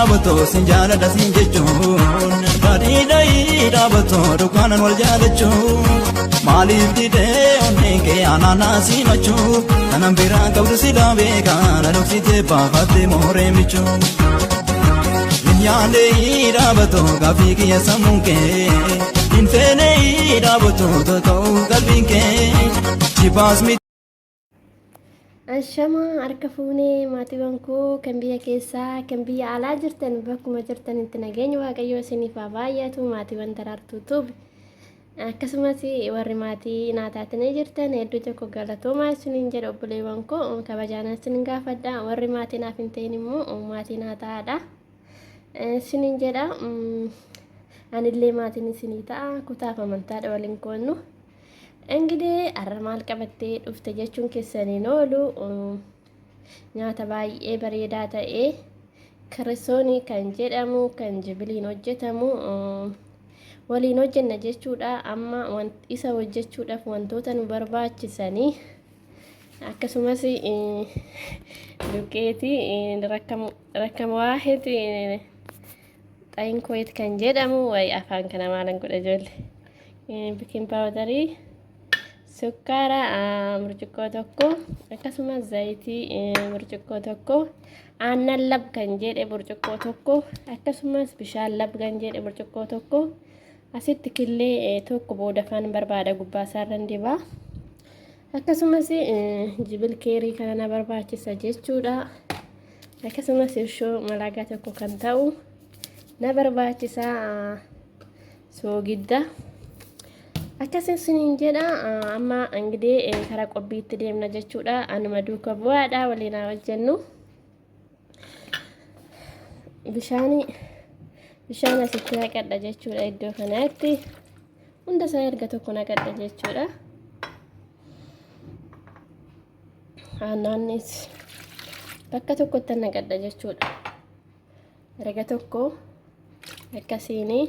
dhaabatoo sin jaalladha siin jechuun baadii dhaabatoo dukaanan wal jaalachuun maaliif didee onneen kee anaanaasii machuu kanan biraa qabdu silaa beekaan adoksitee baafattee mooree michuu Nyaanee dhaabatoo gaaffii kiyya sammuun kee hin feenee dhaabatoo ta'uu qalbiin kee jibaas miti. Ashama harka fuunee maatiiwwan koo kan biyya keessaa kan biyya alaa jirtan bakkuma jirtan itti nageenya waaqayyoo isiniif haa baay'atu maatiiwwan daraartuutuuf akkasumas warri maatii naataatanii jirtan hedduu tokko galatoomaa isiniin jedha obboleewwan koo kabajaan isiniin gaafadha warri maatii naaf hin ta'in immoo maatii naataadha. Isiniin jedha anillee maatiin isinii ta'a kutaaf amantaadha waliin qoonnu engiidee har'a maal qabattee dhufte jechuun keessaniin oolu nyaata baay'ee bareedaa ta'ee kirisoonii kan jedhamu kan jibiliin hojjetamu waliin hojjenna jechuudha amma isa hojjechuudhaaf wantoota nu barbaachisanii akkasumas duqeetii rakkama waaheeti Tain koit kan jedhamu way afaan kana maalan godha ijoollee baking powderii sukkaara burcuqqoo tokko akkasumas zayitii burcuqqoo tokko aannan lab kan jedhe burcuqqoo tokko akkasumas bishaan lab kan jedhe burcuqqoo tokko asitti killee tokko boodafaan barbaada gubbaa isaarran dibaa akkasumas jibil keerii kana na barbaachisa jechuudha akkasumas irshoo malaagaa tokko kan ta'u na barbaachisa soogidda akkasumsiniin jedha amma engiidee karaa qophiitti deemna jechuudha anuma duuka bu'aadha waliin hojjennu bishaan asitti naqadha jechuudha iddoo kanatti hunda isaa erga tokko naqadha jechuudha aannaannis bakka tokkotti naqadha jechuudha erga tokko akkasiini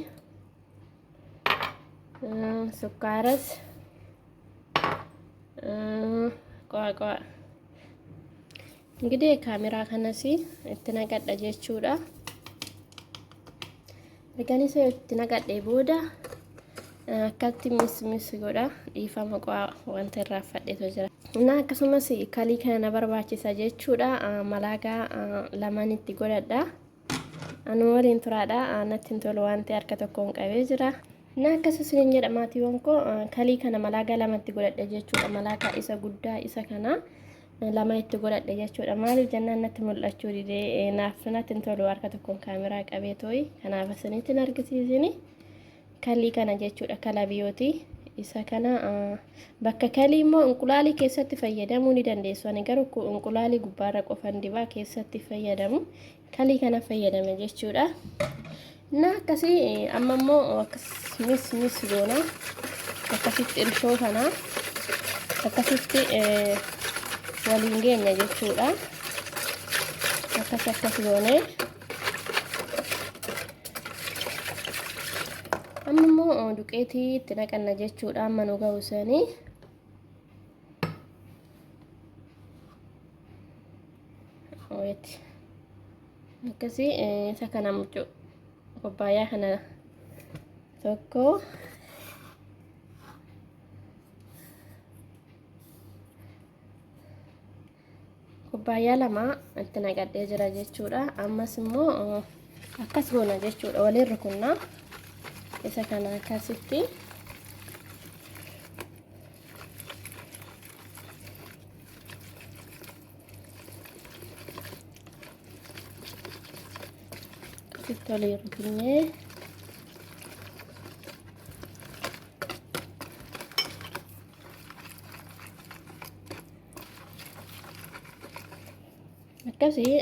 sukkaaras qo'a engiidee kaameraa kanas itti naqadha jechuudha erganis itti naqadhee booda akkatti mis godha dhiifama qo'a wanta irraa fadheetu jira na akkasumas kalii kana barbaachisa jechuudha malaagaa lamaan itti godhadha anu waliin turaadha natti hin tolu waan ta'e harka tokkoon qabee jira na akkasumas jedha maatiiwwan koo kalii kana malaagaa lamatti godhadha jechuudha malaagaa isa guddaa isa kana lama itti godhadha jechuudha maaliif jennaan natti mul'achuu didee naaf natti hin tolu harka tokkoon kaameraa qabee tooyi kanaaf isinitti argisiisini kalii kana jechuudha kalabiyooti isa kana bakka kalii immoo inqulaalii keessatti fayyadamuu ni dandeessu ani garuu inqulaalii gubbaarra qofan dibaa keessatti fayyadamu kalii kana fayyadame jechuudha na akkasii amma immoo mis goona akkasitti irshoo kana akkasitti waliin geenya jechuudha akkas goone amma immoo duqeetii itti naqanna jechuudha amma nu ga'u sanii akkasii isa kana mucuu kubbaayyaa kana tokko kubbaayyaa lama itti naqadhee jira jechuudha ammas immoo akkas goona jechuudha waliin rukunnaa isa kana akkasitti waliin rukunnee akkasii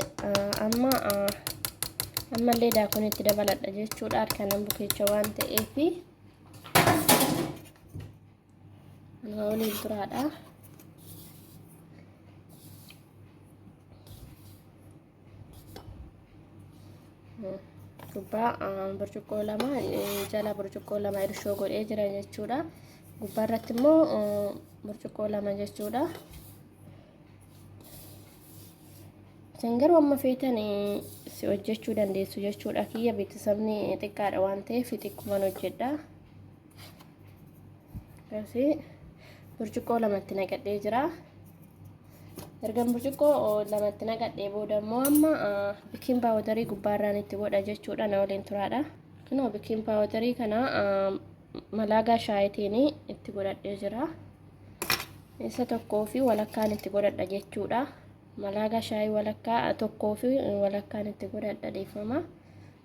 ammallee daakuun itti dabaladha jechuudha harkanan bukeecha waan ta'eef waliin turaadha gubbaa burcuqqoo lama jala burcuqqoo lama irshoo godhee jira jechuudha gubbaa irratti immoo burcuqqoo lama jechuudha Isin garuu amma feetan si hojjechuu dandeessu jechuudha. Kiyya beeksisni xiqqaadha waan ta'eef xiqqooman hojjedha. Akkasii burcuqqoo lamatti naqadhee jira. Ergan burcuqqoo lamatti naqadhee booda immoo amma bikiin paawudarii gubbaarraan itti godha jechuudha. Na waliin turaadha. Kunoo bikiin paawudarii kana malaagaa shaayitiin itti godhadhee jira. Isa tokkoo fi walakkaan itti godhadha jechuudha. Malaagaa shaayii walakkaa tokkoo fi walakkaan itti godhadha dhiifama.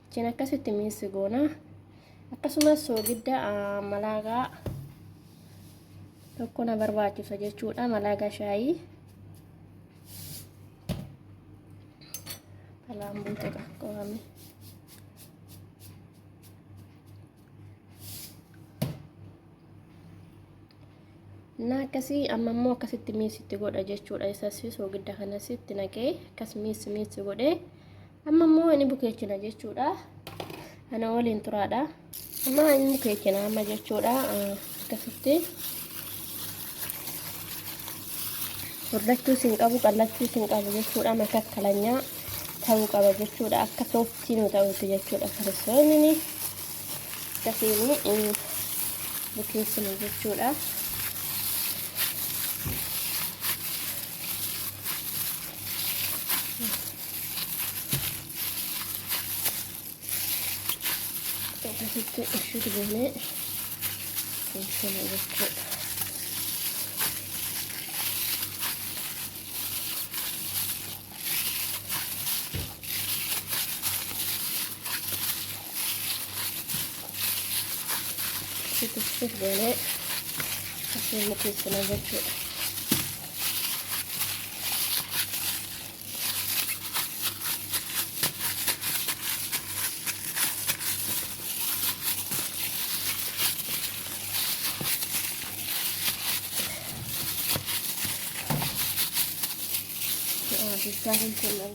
Achiin akkasitti miisi goona. Akkasumas soogidda malaagaa tokko na barbaachisa jechuudha. Malaagaa shaayii kalaan buute qabame. Na akkasii amma immoo akkasitti miisitti godha jechuudha. Isas soogidda kanasitti naqee akkas miisi godhee amma immoo inni bukeechina jechuudha. Ana waliin turaadha. Amma inni bukeechina amma jechuudha. Akkasitti furdachuu sin qabu qallachuu sin qabu jechuudha. Makakkalanyaa ta'uu qaba jechuudha. Akka sooftii nu ta'uuti jechuudha. Kiristoonni akkasiin bukeessina jechuudha. Akkasitti ishee goonee bukeessina jechuudha. Ishee goonee akkasiin bukeessina jechuudha. Bishaan kunan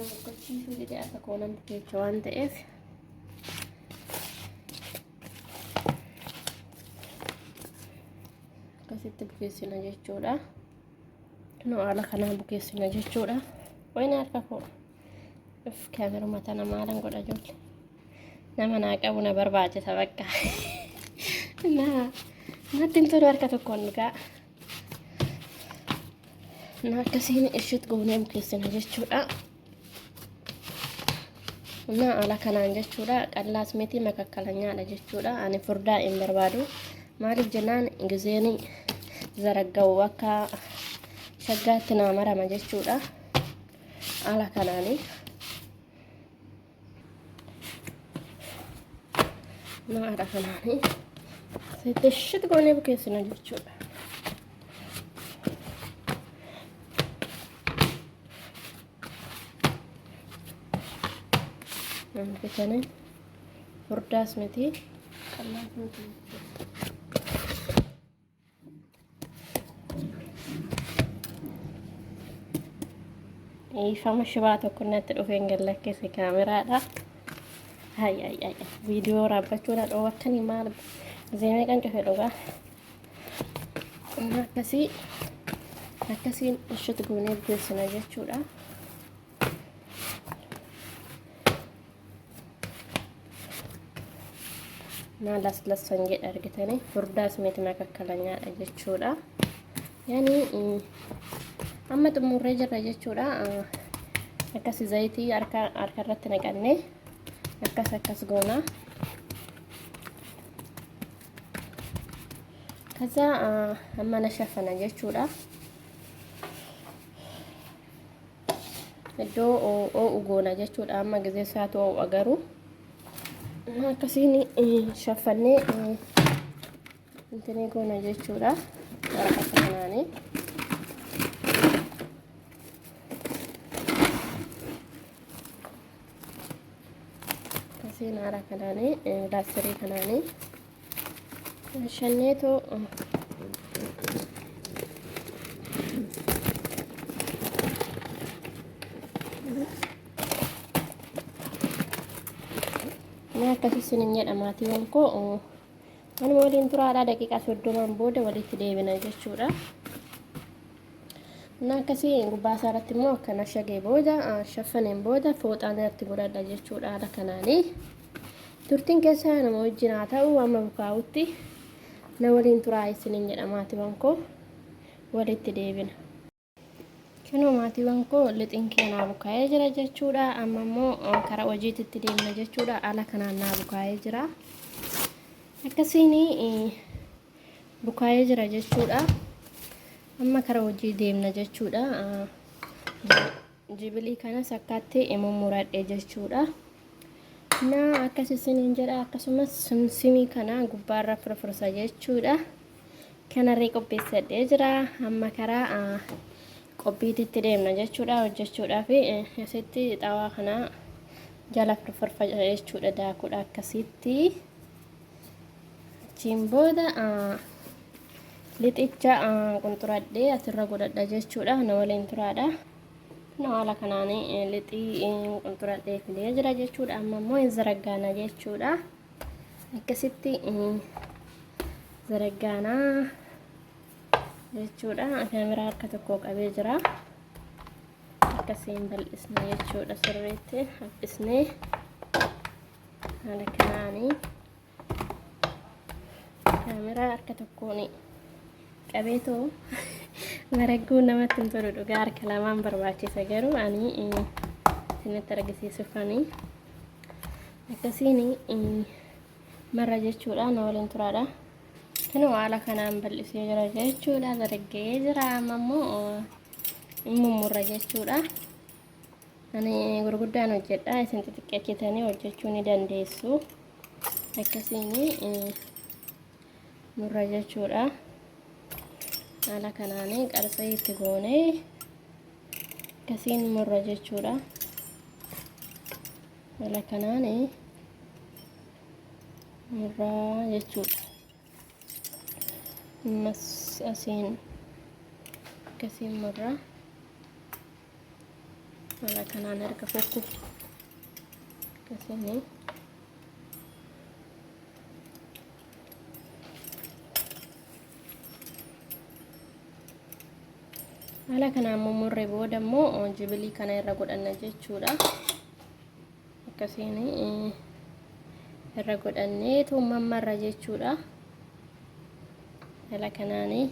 boqochiisuu jedhee akka koonan bukeecha waan ta'eef akkasitti bukeessina jechuudha. Nu haala kanaan bukeessina jechuudha. Wayna harka koo kaameruma tana maalan godha ijoollee nama naa qabu na barbaachisa bakka natti hin tolu harka tokkoon dhugaa. Na akkasiin ishiit goonee bukeessina jechuudha. Na haala kanaan jechuudha. Qallaas miti makakkalanyaadha jechuudha. Ani furdaa hin barbaadu. Maaliif jennaan gizeen zaraggaa'u akka shaggaatti naa marama jechuudha. Haala kanaani. Na haala kanaani. Sitti ishiit goonee bukeessina jechuudha. Bitanee furdaas miti qallaas miti. Ifama shibaa tokko natti dhufeen gallakkeesse kaameraadha. Viidiyoo raabbachuudha dhoowwattanii maal zeemee kan cufe dhugaa. Akkasiin ishiit goonee bukeessina jechuudha. Na laslassan jedha argitanii furdaas miti makakkalanyaadha jechuudha. Yani amma xumurree jirra jechuudha. Akkas zayitii harka irratti naqannee akkas goona. Kaza amma nashafana jechuudha. Iddoo oo'u goona jechuudha. Amma gizee isaatu oo'u agaruu. Akkasiin shafannee intini goona jechuudha. Waraqata kanaanii akkasiin haala kanaanii laastirii kanaanii shanneetoo Nah, akkasii sinin jedha maatiiwwan koo anuma waliin turaadhaa daqiiqaa 30 booda walitti deebina jechuudha. Na akkasii gubbaa isaarratti immoo akkana shagee booda shaffaneen booda fooxaan irratti godhadha jechuudha. Haala kanaanii turtiin keessa nama wajjin haa ta'u amma bukaa'utti na waliin turaa isiniin jedha maatiiwwan koo. Walitti deebina. Kunoo maatiiwwan koo lixiin keenyaa bukaa'ee jira jechuudha. Amma immoo karaa hojiitti deemna jechuudha. Haala kanaan naa bukaa'ee jira. Akkasiin bukaa'ee jira jechuudha. Amma karaa hojii deemna jechuudha. Jibilii kanas akkaatti mummuradhe jechuudha. Na akkasisiniin jedha. Akkasumas simsimii kana gubbaarra firfirsa jechuudha. Kanarree qopheessadhee jira. Amma karaa qophiititti deemna jechuudha. Hojjechuudhaaf asitti xaawaa kana jala firfirfa jechuudha. Daakuudha akkasitti. Achiin booda lixicha qunxuradhee asirra godhadha jechuudha. Na waliin turaadha. Na haala kanaanii lixii qunxuradhee fidee jira jechuudha. Amma immoo hin zaraggaana jechuudha. Akkasitti zaraggaanaa jechuudha. Kaameraa harka tokko qabee jira. Akkasiin bal'isna jechuudha. Sirriitti haphisnee haala kanaanii kaameraa harka tokkoon qabeetoo maragguu namatti hin tolu. Dhugaa harka lamaan barbaachisa garuu ani isinitti argisiisufanii akkasiin marra jechuudha. Na waliin turaadha. Kunoo haala kanaan bal'isee jira jechuudha. Zaraggee jira. Amma immoo mummurra jechuudha. Ani gurguddaan hojjedha. Isin xixiqqeessitanii hojjechuu ni dandeessu. Akkasiin murra jechuudha. Haala kanaan qarxee itti goonee akkasiin murra jechuudha. Haala kanaan murra jechuudha. Mas asiin akkasiin murra. Haala kanaan erga fokku akkasiin haala kanaan mummurree booda immoo jibilii kana irra godhanna jechuudha. Akkasiin irra godhannee tuumammarra jechuudha. Haala kanaanii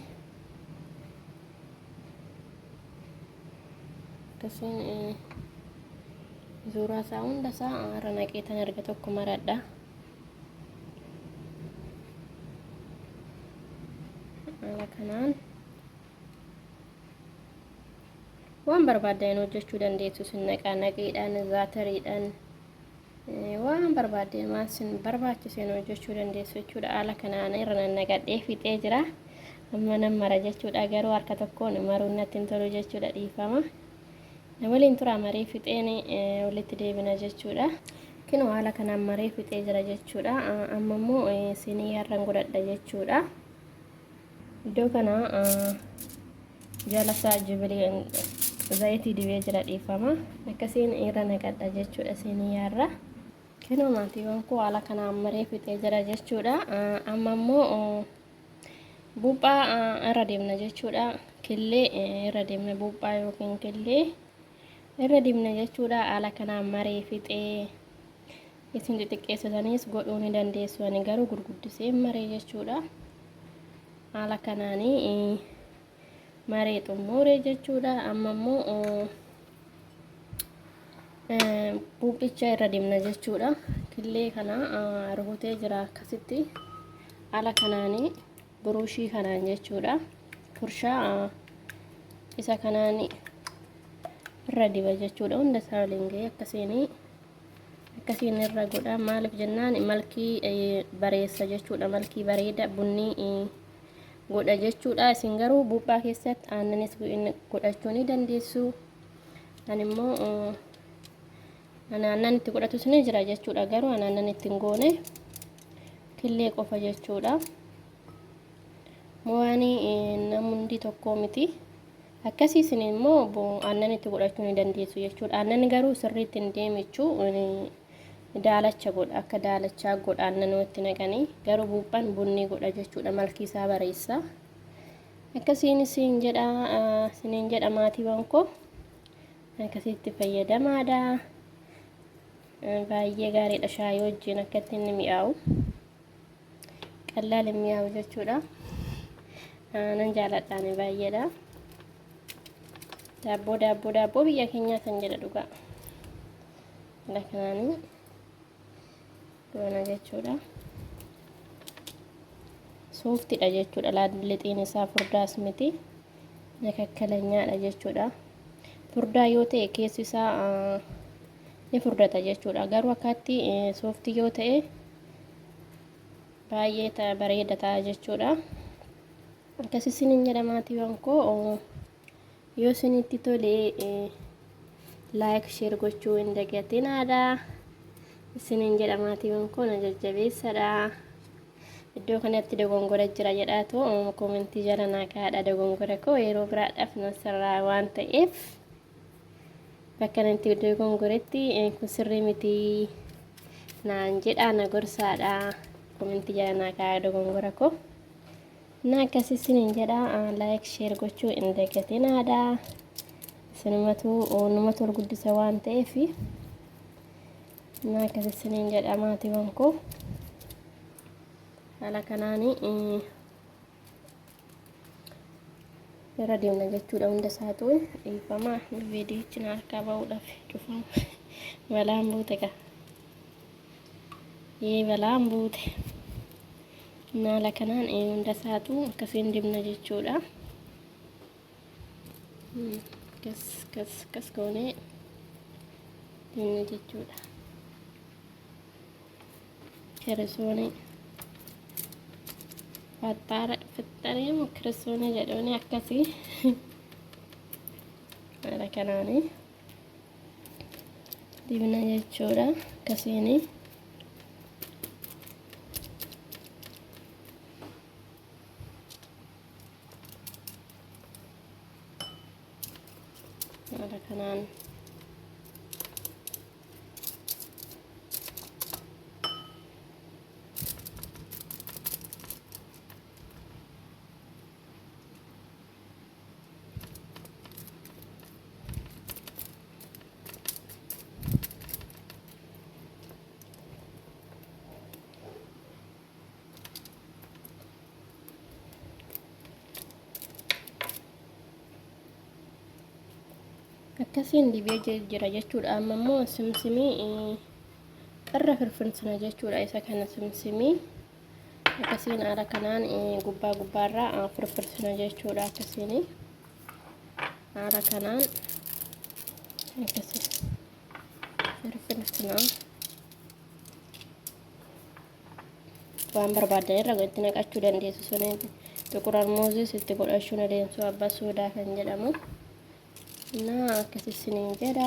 akkasiin suuraa isaa hunda isaa irra naqeetan erga tokko maradha. Haala kanaan waan barbaadan hojjechuu dandeessu. Sin naqaadhaan, zaatariidhaan waan barbaadan maal sin barbaachisen hojjechuu dandeessu jechuudha. Haala kanaan irra naqadhee fixee jira. Amma nan mara jechuudha. Garuu harka tokkoon maruun natti hin tolu jechuudha. Dhiifama. Na waliin tura maree fixeen walitti deebina jechuudha. Kunoo haala kanaan maree fixee jira jechuudha. Amma immoo sinii harran godhadha jechuudha. Iddoo kana jalasaa jibilii zayitii dibee jira. Dhiifama. Akkasiin irra naqadha jechuudha sinii harra. Kunoo maatiiwwan koo haala kanaan maree fixee jira jechuudha. Amma immoo buuphaa irra deemna jechuudha. Killee irra deemna buuphaa yookiin killee irra deemna jechuudha. Haala kanaan maree fixee isin xixiqqeessitaniis godhuu ni dandeessu. Ani garuu gurguddisee maree jechuudha. Haala kanaanii maree xumuree jechuudha. Amma immoo buuphicha irra deemna jechuudha. Killee kana rukutee jira akkasitti. Haala kanaanii buruushii kanaan jechuudha. Furshaa isa kanaan irra diba jechuudha. Hunda isaa waliin ga'ee akkasiin irra godha. Maaliif jennaan malkii bareessa jechuudha. Malkii bareeda bunni godha jechuudha. Isin garuu buuphaa keessatti aannanis godhachuu ni dandeessu. Ani immoo aannan itti godhatus ni jira jechuudha. Garuu aannan itti hin goone killee qofa jechuudha. Mo'anii namundi tokko miti. Akkasii isin immoo aannan itti godhachuu ni dandeessu jechuudha. Aannan garuu sirriitti hin deemichu daalacha godha. Akka daalachaa godha aannan itti naqanii. Garuu buuphaan bunni godha jechuudha. Malkii isaa bareessa. akkasiin isiniin jedha maatiiwwan koo akkasitti fayyadamaadha. Baay'ee gaariidha shaayii wajjin akka inni mi'aawu qallaal mi'aawu jechuudha. Nan jaaladhaan baay'eedha. Daabboo biyya keenyaa kan jedha dhugaa lakanaanii goona jechuudha. Sooftiidha jechuudha. Lixiin isaa furdaas miti nakakkalanyaadha jechuudha. Furdaa yoo ta'e keessi isaa ni furdata jechuudha. Garuu akkaatti sooftii yoo ta'e baay'ee bareeda ta'a jechuudha. Akkasii isiniin jedha maatiiwwan koo. Yoo isinitti tole like share gochuu hin dagatinaadha. Isiniin jedha maatiiwwan koo na jajjabeessadha. Iddoo kanatti dogongora jira jedhaatu komentii jala naa kaa'adha. Dogongora koo yeroo biraadhaaf na sirraa waan ta'eef bakka kanatti dogongoretti kun sirrii miti naan jedha na gorsaadha. Komentii jala naa kaa'aa dogongora koo. Na akkasii isiniin jedha like share gochuu hin dagatinaadha. Numatu ol guddisa waan ta'eef na akkasii isiniin jedha maatiiwwan koo. Haala kanaanii irra deemna jechuudha. Hunda isaatu dhiifama viidiyochi na harkaa bahuudhaaf cufama. Balaan buute ka balaan buute. Haala kanaan hunda isaatu akkasiin deemna jechuudha. Kas goonee deemna jechuudha. Kirisoonii fixxareemu kirisoonii jedhuuni akkasii haala kanaanii deemna jechuudha. Akkasiini haala kanaan akkasiin dibee jira jechuudha. Amma immoo simsimii irra firfirsina jechuudha. Isa kana simsimii akkasiin haala kanaan gubbaarraa firfirsina jechuudha. Akkasiin haala kanaan akkasii firfirsina waan barbaadan irra itti naqachuu dandeessu. Suniin tuqur armuuzis itti godhachuu dandeessu. Abbaa soodaa kan jedhamu. Akkasii isiniin jedha.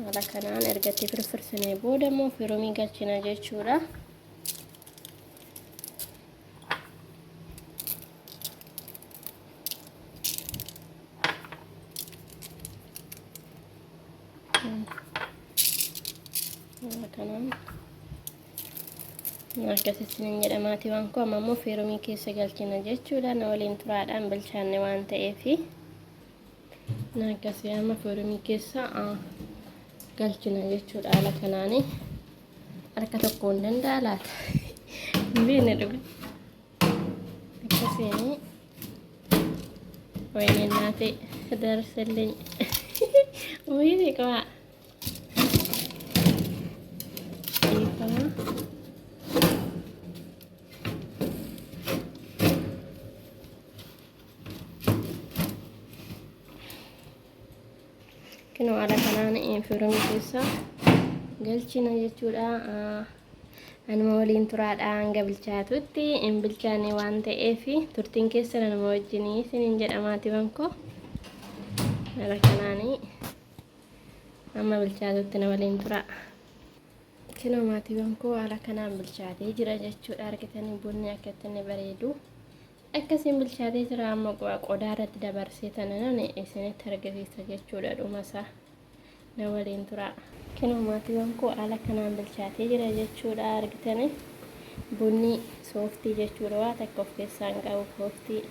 Haala kanaan ergatti firfirsinee booda immoo firoomii galchina jechuudha. Haala kanaan akkasii isiniin jedha maatiiwwan koo. Amma immoo firoomii keessa galchina jechuudha. Na waliin turaadhaan bilchaanne waan ta'eef akkasii amma firoomii keessa galchina jechuudha. Haala kanaanii harka tokko hin danda'a laata beekne dhuga akkasiin wayne naate darsallee wayne qaba kino haala kanaan firoomii keessa galchina jechuudha. Anuma waliin turaadhaan hanga bilchaatutti hin bilchaanne waan ta'eef turtiin keessa anuma wajjinii isiniin jedha maatiiwwan koo. Haala kanaanii amma bilchaatutti na waliin tura. Kino maatiiwwan koo haala kanaan bilchaatee jira jechuudha. Argitanii bunni akka inni bareedu akkasiin bilchaatee jira. Amma qodaa irratti dabarsee tanan isinitti argisiisa jechuudha. Dhumasaa na waliin tura. Kino maatiiwwan koo haala kanaan bilchaatee jira jechuudha. Argitanii bunni sooftii jechuudha waa takka of keessaa hin qabu sooftii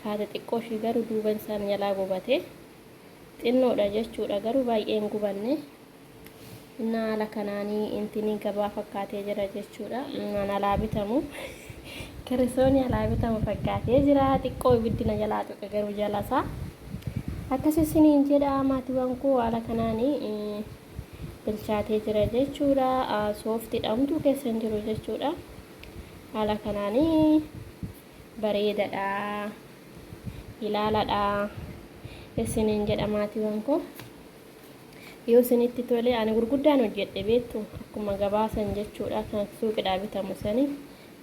kaate xiqqoo ishii garuu duuban isaan jalaa gubate xinnoodha jechuudha garuu baay'ee hin gubanne inna haala kanaanii intinii gabaa fakkaatee jira jechuudha mana alaa bitamu kirisooni alaa bitamu fakkaatee jira xiqqoo ibiddina jalaa tuqe garuu jalasaa akkasii isiniin jedha maatiiwwan koo haala kanaanii bilchaatee jira jechuudha sooftii dhamtuu keessa hin jiru jechuudha haala kanaanii bareedadha ilaaladha isiniin jedha maatiiwwan koo yoo isinitti tole ani gurguddaan hojjedhe beektu akkuma gabaasan jechuudha kan suuqidhaa bitamu sanii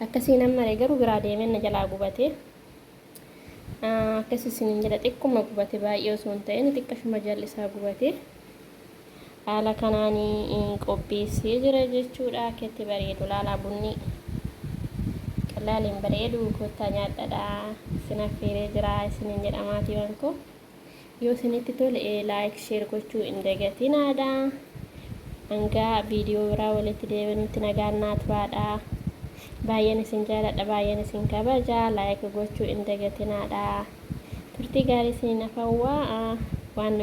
akkasii namni garuu biraa deemee na jalaa gubate akkasii isiniin jedha xiqquma gubate baay'ee osoo hin ta'in xiqqashuma jallisaa gubate haala kanaanii qopheessee jira jechuudha akkatti bareedu laalaa bunni qallaaleen bareedu kottaa nyaadhadha isin affeeree jira isiniin jedha maatiiwwan koo yoo isinitti tole laayik sheer gochuu hin dagatinaadha hanga viidiyoo biraa walitti deebinutti nagaan naa turaadha baay'een isin jaaladha baay'een isin kabaja laayik gochuu hin dagatinaadha turtii gaarii isiniin hawwaa waan